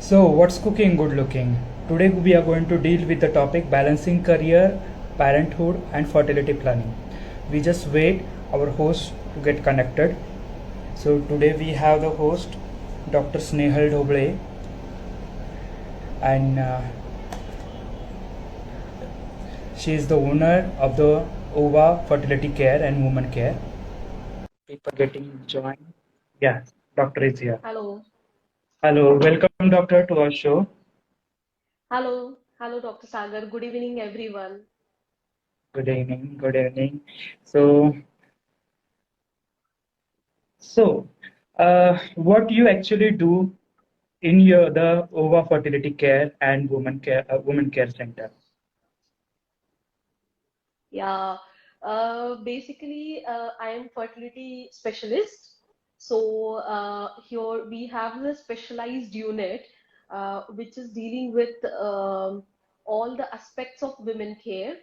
So, what's cooking good looking? Today we are going to deal with the topic balancing career, parenthood, and fertility planning. We just wait our host to get connected. So, today we have the host, Dr. Snehal Dhoble, and she is the owner of the OVA Fertility Care and Women Care. People getting joined. Yeah, doctor is here. Hello, Hello, welcome, doctor, to our show. hello, Dr. Sagar. Good evening, everyone. Good evening. Good evening. So, what you actually do in your the OVA fertility care and women care center? Yeah, basically, I am fertility specialist. So here we have the specialized unit, which is dealing with all the aspects of women care.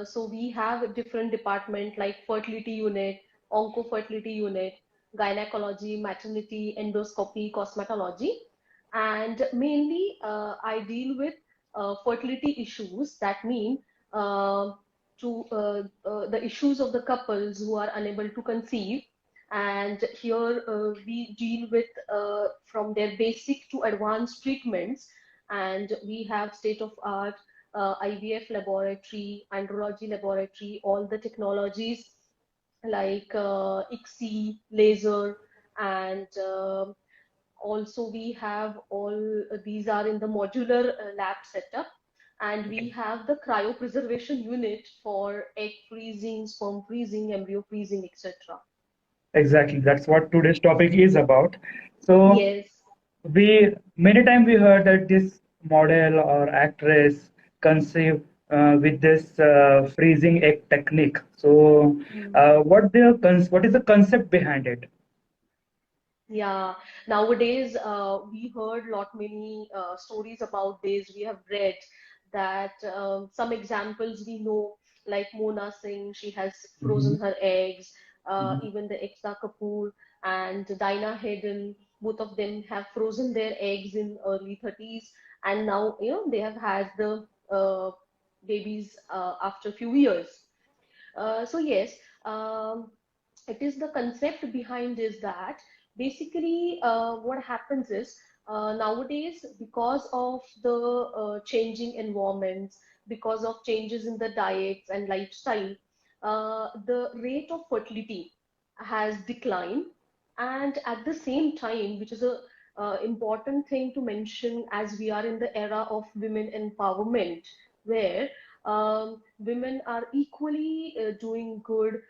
So we have a different department like fertility unit, onco fertility unit, gynecology, maternity, endoscopy, cosmetology, and mainly I deal with fertility issues. That mean uh, to the issues of the couples who are unable to conceive. And here we deal with from their basic to advanced treatments. And we have state of art IVF laboratory, andrology laboratory, all the technologies like ICSI, laser, and also we have all these are in the modular lab setup, and we Okay. have the cryopreservation unit for egg freezing, sperm freezing, embryo freezing, etc. Exactly. That's what today's topic is about. So Yes. we many times we heard that this model or actress conceived with this freezing egg technique. So what is the concept behind it? Yeah, nowadays we heard lot many stories about this. We have read that some examples we know, like Mona Singh, she has Mhm. frozen her eggs. Mhm. Even the Ekta Kapoor and Dinah Hayden, both of them have frozen their eggs in early 30s, and now they have had the babies after a few years. So yes, um, it is the concept behind is that basically what happens is nowadays, because of the changing environments, because of changes in the diets and lifestyle, the rate of fertility has declined. And at the same time, which is a important thing to mention, as we are in the era of women empowerment, where women are equally doing good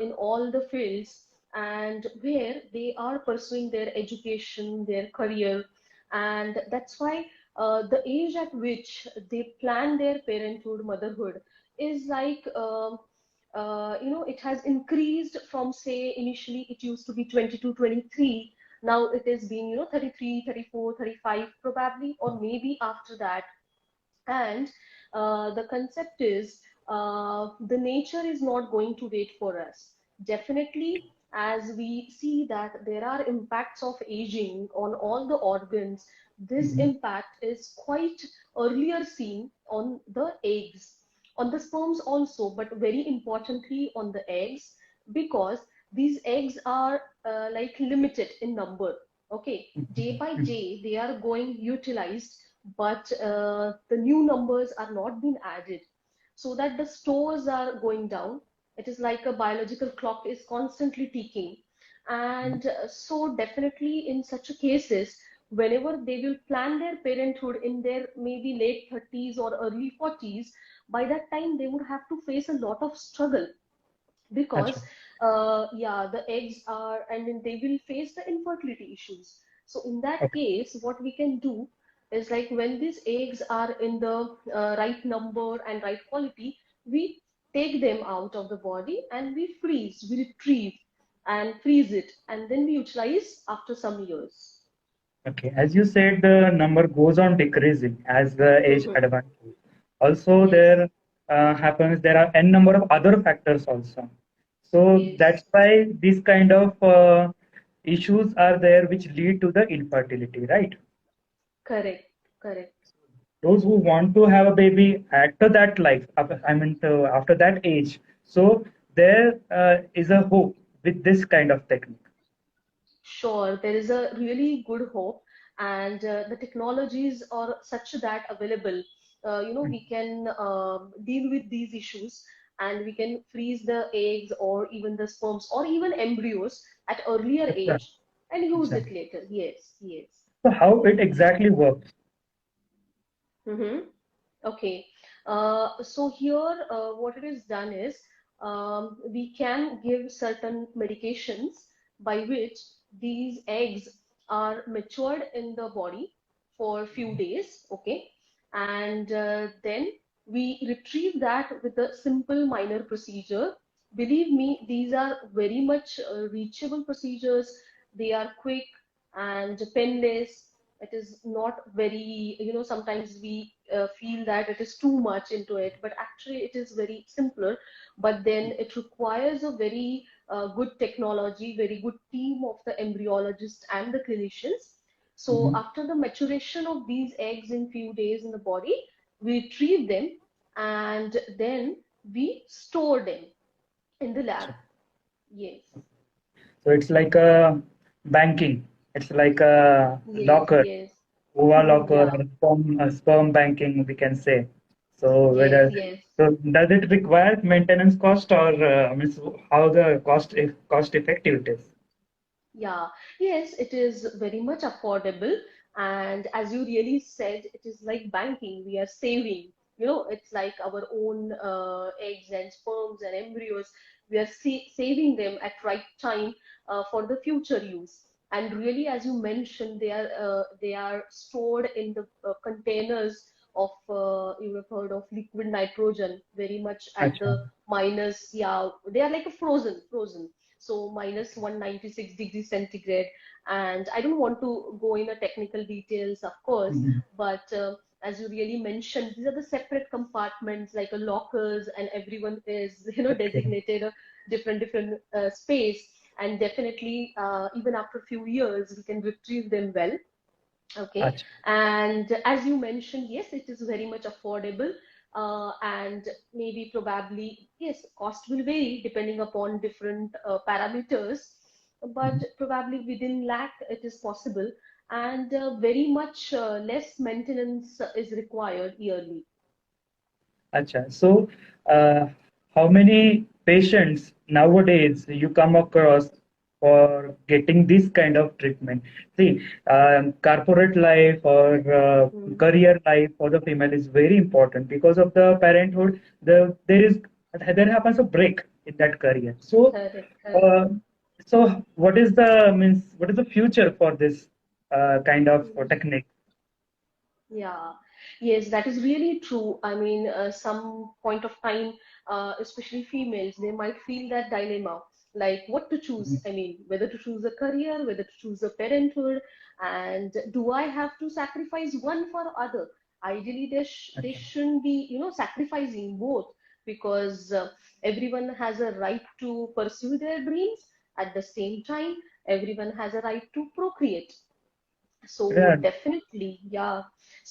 in all the fields, and where they are pursuing their education, their career. And that's why the age at which they plan their parenthood, motherhood is like, it has increased from, say, initially it used to be 22, 23. Now it is being, 33, 34, 35, probably, or maybe after that. And the concept is the nature is not going to wait for us. Definitely, as we see that there are impacts of aging on all the organs, this Mhm. impact is quite earlier seen on the eggs, on the sperms also, but very importantly on the eggs, because these eggs are like limited in number. Okay, day by Mhm. day they are going utilized, but the new numbers are not being added, so that the stores are going down. It is like a biological clock is constantly ticking. And so definitely in such a cases, whenever they will plan their parenthood in their maybe late 30s or early 40s, by that time they would have to face a lot of struggle, because Acha. yeah, the eggs are, and then they will face the infertility issues. So in that Okay. case, what we can do is, like, when these eggs are in the right number and right quality, we take them out of the body and we freeze, we retrieve and freeze it, and then we utilize after some years. Okay. As you said, the number goes on decreasing as the age Mhm. advances. Also, Yes, there are n number of other factors also. So yes. that's why these issues are there which lead to the infertility, right? Correct, correct. Those who want to have a baby after that life, after that age, so there is a hope with this kind of technique. Sure, there is a really good hope, and the technologies are such that available. We can deal with these issues, and we can freeze the eggs or even the sperms or even embryos at earlier Acha, age and use acha. it later. Yes, yes. So how it exactly works? Mm-hmm. Okay. So here, what it is done is we can give certain medications by which these eggs are matured in the body for a few days. Okay. And then we retrieve that with a simple minor procedure. Believe me, these are very much reachable procedures. They are quick and painless. It is not very, sometimes we feel that it is too much into it, but actually it is very simpler. But then it requires a very good technology, very good team of the embryologists and the clinicians. So Mhm. after the maturation of these eggs in few days in the body, we retrieve them and then we store them in the lab. Acha. Yes, So it's like a banking. It's like a yes, locker, yes. OVA locker, Yeah, or sperm banking, we can say. So yes, whether yes. so does it require maintenance cost, or means how the cost effective it is? Yeah, yes, it is very much affordable. And as you really said, it is like banking. We are saving. It's like our own eggs and sperms and embryos. We are saving them at right time for the future use. And really, as you mentioned, they are stored in the containers of you have heard of liquid nitrogen, very much at Acha. the minus. Yeah, they are like a frozen, so minus 196 degrees centigrade. And I don't want to go in a technical details, of course, Mhm. but as you really mentioned, these are the separate compartments like a lockers, and everyone is Okay. designated a different space. And definitely, even after a few years, we can retrieve them well. Okay, Acha. and as you mentioned, yes, it is very much affordable, and maybe probably, yes, cost will vary depending upon different parameters, but Mhm. probably within lakh it is possible, and very much less maintenance is required yearly. Acha. So, uh, how many patients nowadays you come across for getting this kind of treatment? See, corporate life or Mm, career life for the female is very important because of the parenthood. There happens a break in that career. So, correct, correct. uh, what is the future for this kind of technique? Yeah, yes, that is really true. I mean, some point of time, especially females, they might feel that dilemma, like what to choose. I mean, whether to choose a career, whether to choose a parenthood, and do I have to sacrifice one for other? Ideally, they Acha. shouldn't be, sacrificing both, because everyone has a right to pursue their dreams. At the same time, everyone has a right to procreate. So Yeah, definitely, yeah.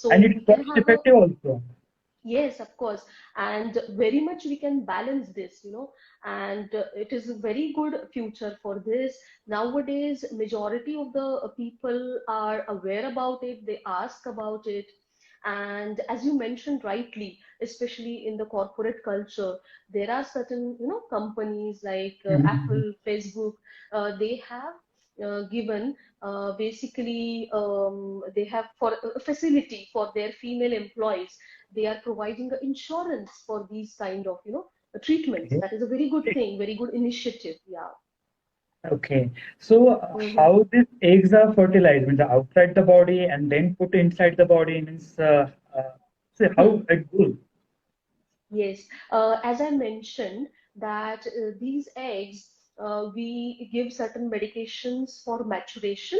and So we it's can cost have a, effective also. yes, of course, and very much we can balance this, and it is a very good future for this. Nowadays, majority of the people are aware about it. They ask about it, and as you mentioned rightly, especially in the corporate culture, there are certain, companies like Mhm. Apple, Facebook. They have given basically they have for a facility for their female employees. They are providing insurance for these kind of treatments. Okay. That is a very good thing, very good initiative. Yeah. Okay. So Hmm. how these eggs are fertilized? Means outside the body and then put inside the body means see how it goes. Yes, as I mentioned that these eggs, we give certain medications for maturation,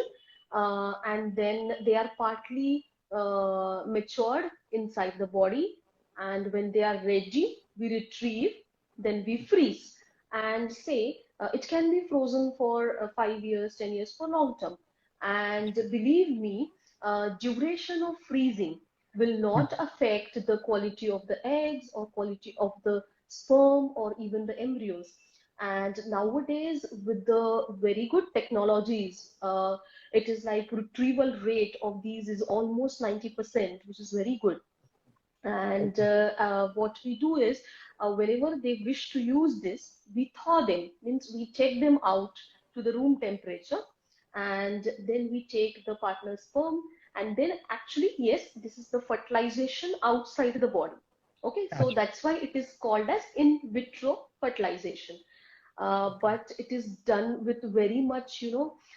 and then they are partly matured inside the body, and when they are ready, we retrieve, then we freeze, and say it can be frozen for 5 years, 10 years, for long term. And believe me, duration of freezing will not affect the quality of the eggs or quality of the sperm or even the embryos. And nowadays, with the very good technologies, it is like retrieval rate of these is almost 90%, which is very good. And what we do is, whenever they wish to use this, we thaw them, means we take them out to the room temperature, and then we take the partner's sperm, and then actually, yes, this is the fertilization outside the body. Okay, so Acha. that's why it is called as in vitro fertilization. Okay. But it is done with very much,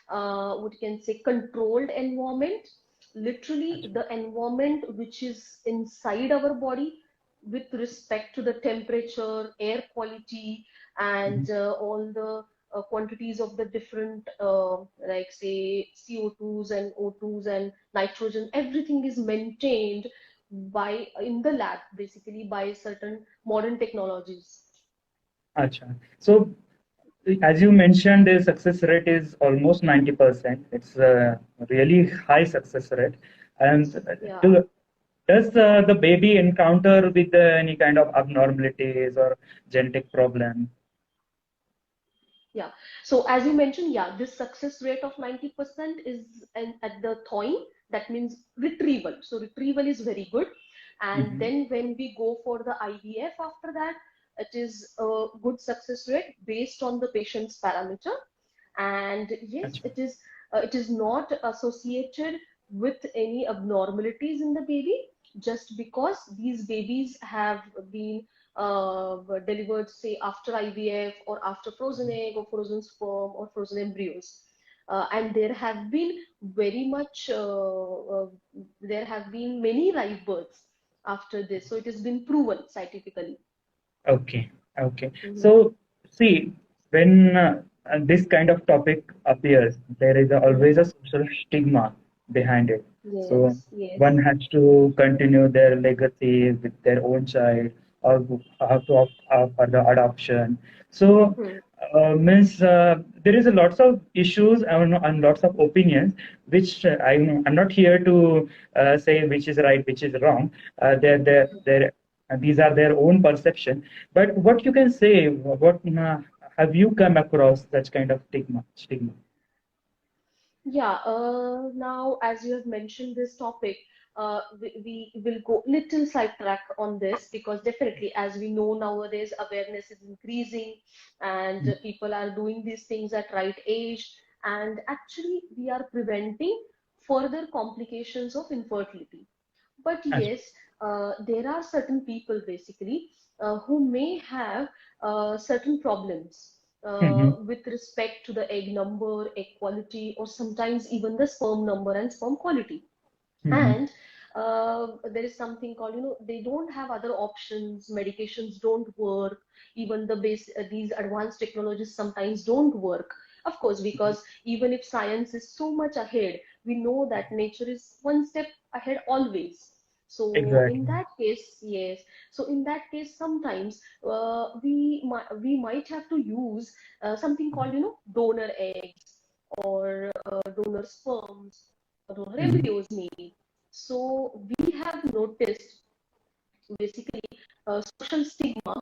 what you can say, controlled environment, literally Acha. the environment which is inside our body with respect to the temperature, air quality, Mhm. and all the quantities of the different, like say, CO2s and O2s and nitrogen, everything is maintained by in the lab, basically by certain modern technologies. Acha. So, as you mentioned, the success rate is almost 90%. It's a really high success rate. And Yeah. do, does the baby encounter with any kind of abnormalities or genetic problem? Yeah. So as you mentioned, yeah, this success rate of 90% is at the thawing. That means retrieval. So retrieval is very good. And Hmm. then when we go for the IVF after that, it is a good success rate based on the patient's parameter. And yes, Acha. it is not associated with any abnormalities in the baby, just because these babies have been delivered, say, after IVF or after frozen egg or frozen sperm or frozen embryos. And there have been many live births after this. So it has been proven scientifically. Okay, okay. Mhm. So, see, when this kind of topic appears, there is always Mhm. a social stigma behind it. So, Yes, one yes. has to continue their legacy with their own child, or have to opt for the adoption. So, Hmm. means there is a lots of issues and lots of opinions, which I'm not here to say which is right, which is wrong. They're these are their own perception. But what you can say, what have you come across such kind of stigma? Yeah, now as you have mentioned this topic, we will go little sidetrack on this, because definitely, as we know nowadays, awareness is increasing and people are doing these things at right age, and actually we are preventing further complications of infertility. But Ach- yes, there are certain people basically who may have certain problems Mhm, with respect to the egg number, egg quality, or sometimes even the sperm number and sperm quality. mhm, And there is something called, they don't have other options, medications don't work, even these advanced technologies sometimes don't work. Of course, mhm. because even if science is so much ahead, we know that nature is one step ahead always. So in Exactly. that case, yes. So in that case, sometimes we might have to use something called, donor eggs or donor sperms or donor Mhm. embryos maybe. So we have noticed basically social stigma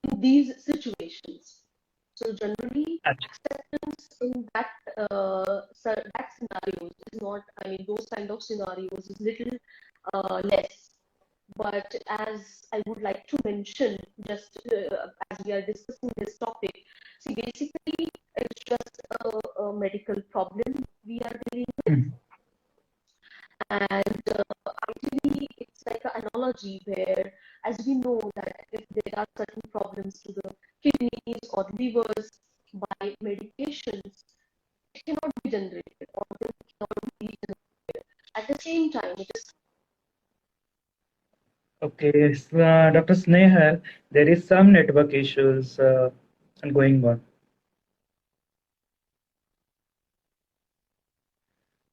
in these situations. So generally, Ach- acceptance in that scenarios is not. I mean, those kind of scenarios is little less. But as I would like to mention, just as we are discussing this topic, see, basically, it's just a medical problem we are dealing with. mhm. And ideally, it's like an analogy where, as we know, that if there are certain problems to the kidneys or livers, by medications, it cannot be generated, or they cannot be generated. At the same time, it is. Okay, so, Dr. Snehal, there is some network issues going on.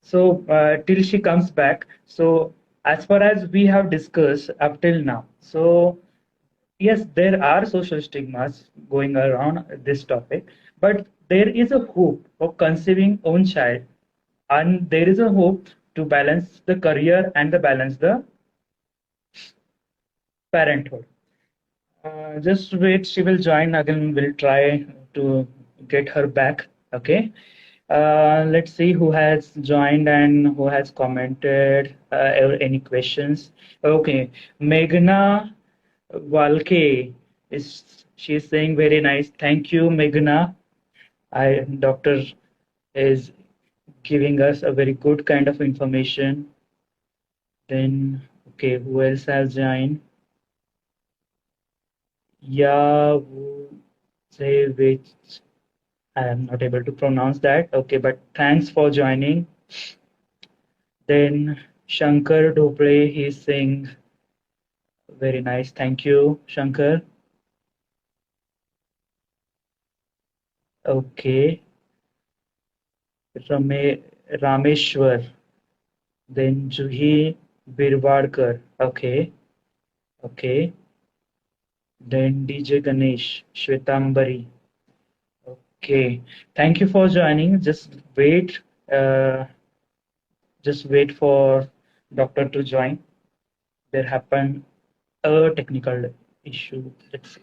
So till she comes back. So as far as we have discussed up till now, so yes, there are social stigmas going around this topic, but there is a hope of conceiving own child, and there is a hope to balance the career and the balance the parenthood. Just wait, she will join again. We'll try to get her back. Okay. Let's see who has joined and who has commented. Any questions? Okay. Meghna Walke is she is saying very nice. Thank you, Meghna. I doctor is giving us a very good kind of information. Then okay, who else has joined? Yeah, say which I am not able to pronounce that. Okay, but thanks for joining. Then Shankar Dhoble, he's saying very nice. Thank you, Shankar. Okay, Rame, Rameshwar. Then Juhi Birwadkar. Okay, okay. Then DJ Ganesh, Shwetambari. Okay, thank you for joining. Uh, just wait for doctor to join. There happened a technical issue. Let's see.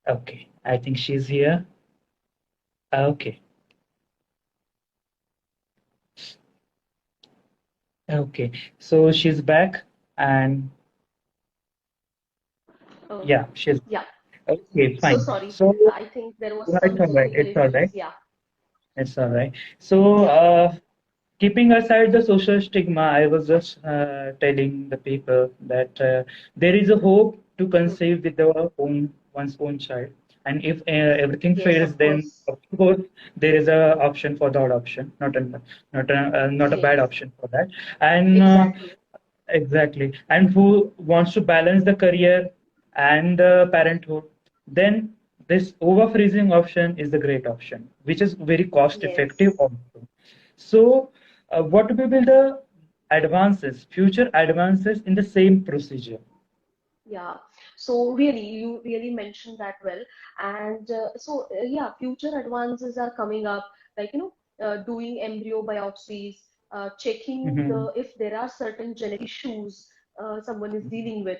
Okay, I think she's here. Okay, okay. So she's back, and Oh, yeah, she's yeah. okay. So Fine. sorry. So I think there was yeah, it's some all right. technical It's all right. issues. Yeah. It's all right. So, Yeah. keeping aside the social stigma, I was just telling the people that there is a hope to Mhm. conceive with one's own child, and if everything Yes, fails, of then course. of course there is a option for the adoption, not a bad Yes, option for that, and exactly. exactly. And who wants to balance the career and the parenthood, then this over freezing option is the great option, which is very cost effective Yes. also. So, what will be the future advances in the same procedure? Yeah. So really, you really mentioned that well. And yeah, future advances are coming up, like, doing embryo biopsies, checking Mhm, if there are certain genetic issues someone is dealing with.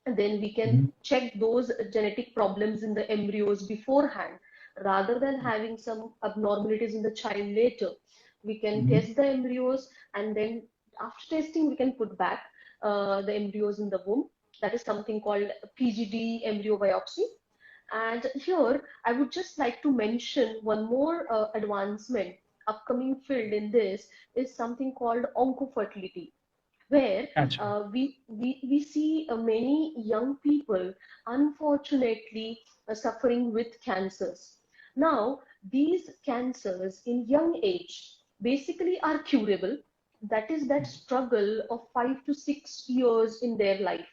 And then we can mhm, check those genetic problems in the embryos beforehand rather than having some abnormalities in the child later. We can mhm, test the embryos, and then after testing we can put back the embryos in the womb. That is something called PGD embryo biopsy. And here I would just like to mention one more advancement. Upcoming field in this is something called oncofertility, where Acha. we see many young people unfortunately suffering with cancers. Now, these cancers in young age basically are curable. That is that struggle of 5 to 6 years in their life.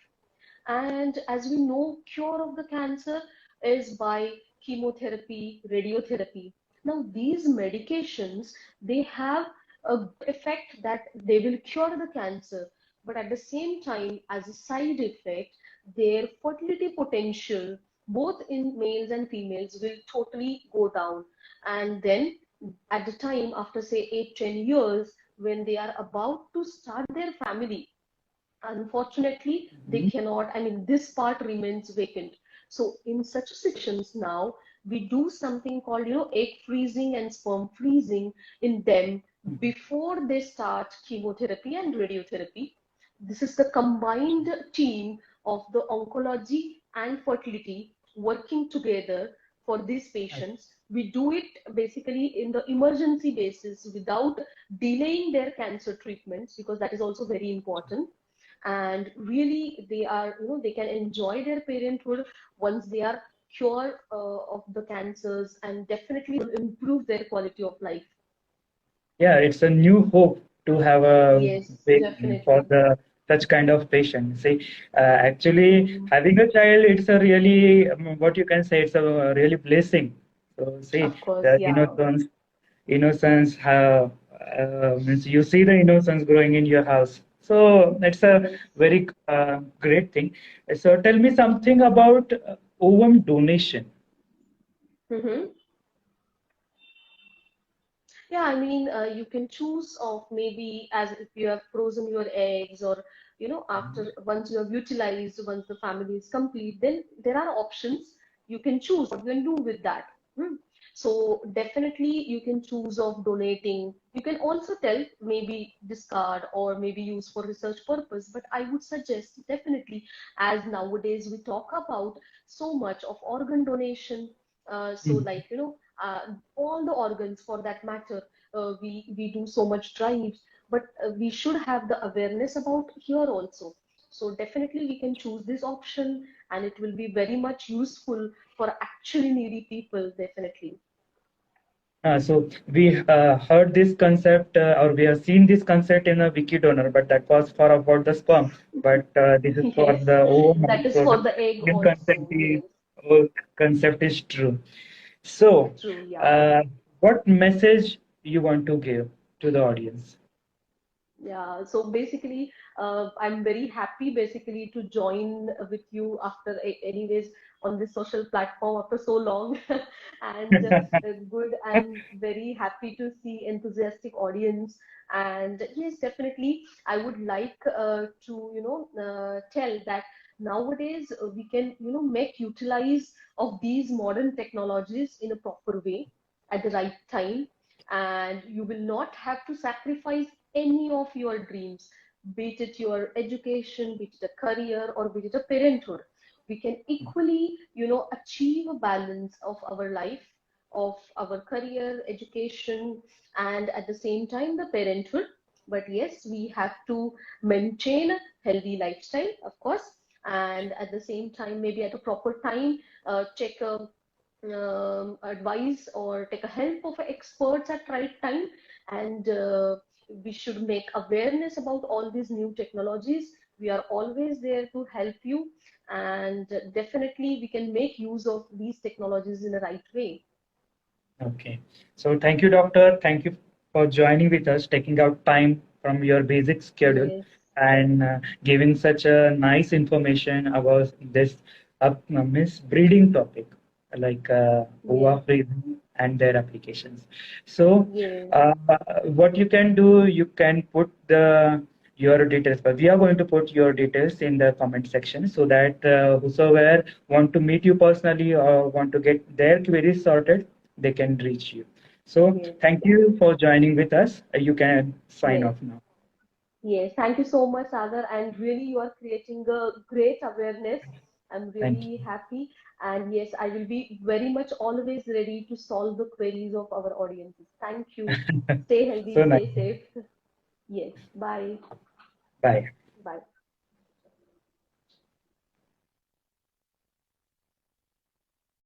And as we know, cure of the cancer is by chemotherapy, radiotherapy. Now, these medications, they have a good effect that they will cure the cancer, but at the same time, as a side effect, their fertility potential, both in males and females, will totally go down. And then at the time, after say 8, 10 years, when they are about to start their family, unfortunately they Mhm, cannot, I mean, this part remains vacant. So in such situations, now we do something called, egg freezing and sperm freezing in them mhm. before they start chemotherapy and radiotherapy. This is the combined team of the oncology and fertility working together for these patients. We do it basically in the emergency basis without delaying their cancer treatments, because that is also very important. And really they are, they can enjoy their parenthood once they are cured of the cancers, and definitely will improve their quality of life. Yeah, it's a new hope to have a Yes, baby for definitely. the such kind of patient. See, actually Mhm. having a child, it's a really what you can say, it's a really blessing. So see, Of course, the yeah. innocence, means you see the innocence growing in your house. So it's a Yes. very great thing. So tell me something about ovum donation. Hmm. Yeah, I mean, you can choose of maybe as if you have frozen your eggs, or after once you have utilized, once the family is complete, then there are options you can choose what you can do with that. Hmm. So definitely you can choose of donating. You can also tell maybe discard or maybe use for research purpose. But I would suggest definitely, as nowadays we talk about so much of organ donation. So Mhm. like all the organs for that matter, we do so much drives, but we should have the awareness about here also. So definitely we can choose this option, and it will be very much useful for actually needy people, definitely. So we heard this concept, or we have seen this concept in a wiki donor, but that was for about the sperm. But this is for Yes, the ovum. that is So for the the egg same concept also. is Yes, concept is true. So, true. Yeah. uh, what message you want to give to the audience? Yeah, so basically, I'm very happy basically to join with you after, anyways, on this social platform after so long, and good and very happy to see enthusiastic audience. And yes, definitely, I would like to tell that nowadays we can make utilize of these modern technologies in a proper way at the right time, and you will not have to sacrifice any of your dreams, be it your education, be it a career, or be it a parenthood. We can equally, achieve a balance of our life, of our career, education, and at the same time the parenthood. But yes, we have to maintain a healthy lifestyle, of course, and at the same time, maybe at a proper time, check a advice or take a help of experts at right time, and we should make awareness about all these new technologies. We are always there to help you, and definitely we can make use of these technologies in the right way. Okay. So thank you, doctor. Thank you for joining with us, taking out time from your basic schedule Yes, and giving such a nice information about this miss breeding topic, like yes, OVA freezing and their applications. So yes, what you can do, you can put the your details, but we are going to put your details in the comment section so that whosoever want to meet you personally or want to get their queries sorted, they can reach you. So yes, thank you for joining with us. You can sign yes. off now. Yes, thank you so much, Sagar. And really, you are creating a great awareness. I'm Thank really happy. And yes, I will be very much always ready to solve the queries of our audiences. Thank you. you. Stay healthy, So nice. stay safe. Yes, bye. Bye.